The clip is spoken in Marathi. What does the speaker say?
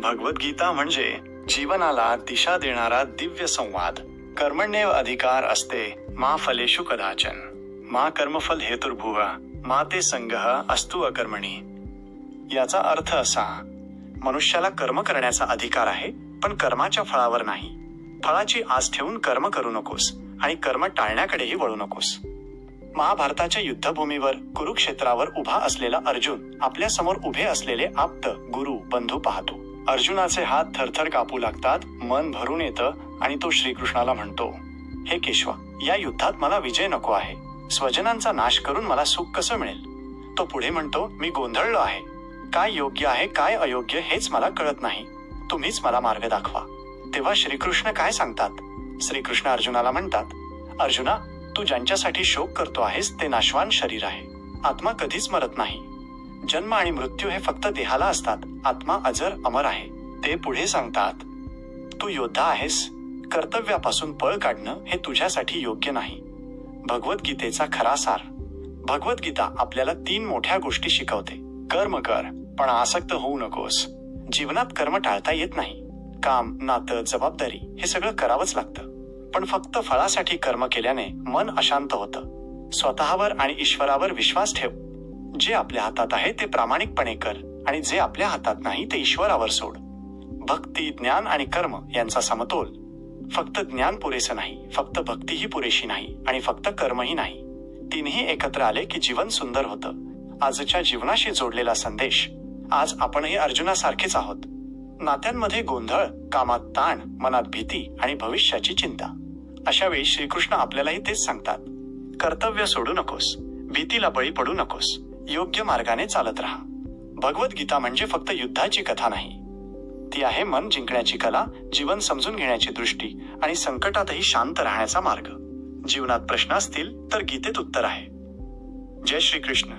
भगवद्गीता म्हणजे जीवनाला दिशा देणारा दिव्य संवाद. कर्मण्येव अधिकार असते मा फलेषु कदाचन मा कर्मफल हेतुर्भुव मा ते संगः अस्तु अकर्मणी. याचा अर्थ असा, मनुष्याला कर्म करण्याचा अधिकार आहे, पण कर्माच्या फळावर नाही. फळाची आस ठेवून कर्म करू नकोस आणि कर्म टाळण्याकडेही वळू नकोस. महाभारताच्या युद्धभूमीवर कुरुक्षेत्रावर उभा असलेला अर्जुन आपल्या समोर उभे असलेले आप्त गुरु बंधू पाहतो. अर्जुनाचे हात थरथर कापू लागतात, मन भरून येतं आणि तो श्रीकृष्णाला म्हणतो, हे केशवा, या युद्धात मला विजय नको आहे. स्वजनांचा नाश करून मला सुख कसं मिळेल? तो पुढे म्हणतो, मी गोंधळलो आहे. काय योग्य आहे काय अयोग्य हेच मला कळत नाही. तुम्हीच मला मार्ग दाखवा. तेव्हा श्रीकृष्ण काय सांगतात? श्रीकृष्ण अर्जुनाला म्हणतात, अर्जुना, तू ज्यांच्यासाठी शोक करतो आहेस ते नाशवान शरीर आहे. आत्मा कधीच मरत नाही. जन्म आणि मृत्यू हे फक्त देहाला असतात. आत्मा अजर अमर आहे. ते पुढे सांगतात, तू योद्धा आहेस. कर्तव्यापासून पळ काढणं हे तुझ्यासाठी योग्य नाही. भगवद्गीतेचा खरा सार. भगवद्गीता आपल्याला 3 मोठ्या गोष्टी शिकवते. कर्म कर, पण आसक्त होऊ नकोस. जीवनात कर्म टाळता येत नाही. काम, नातं, जबाबदारी हे सगळं करावंच लागतं. पण फक्त फळासाठी कर्म केल्याने मन अशांत होतं. स्वतःवर आणि ईश्वरावर विश्वास ठेव. जे आपल्या हातात आहे ते प्रामाणिकपणे कर आणि जे आपल्या हातात नाही ते ईश्वरावर सोड. भक्ती, ज्ञान आणि कर्म यांचा समतोल. फक्त ज्ञान पुरेसं नाही, फक्त भक्तीही पुरेशी नाही आणि फक्त कर्मही नाही. तीनही एकत्र आले की जीवन सुंदर होतं. आजच्या जीवनाशी जोडलेला संदेश. आज आपणही अर्जुनासारखेच आहोत. नात्यांमध्ये गोंधळ, कामात ताण, मनात भीती आणि भविष्याची चिंता. अशा वेळी श्रीकृष्ण आपल्यालाही तेच सांगतात, कर्तव्य सोडू नकोस, भीतीला बळी पडू नकोस, योग्य मार्गाने चालत राहा. भगवद्गीता म्हणजे फक्त युद्धाची कथा नाही. ती आहे मन जिंकण्याची कला, जीवन समजून घेण्याची दृष्टी आणि संकटातही शांत राहण्याचा मार्ग. जीवनात प्रश्न असतील तर गीतेत उत्तर आहे. जय श्रीकृष्ण.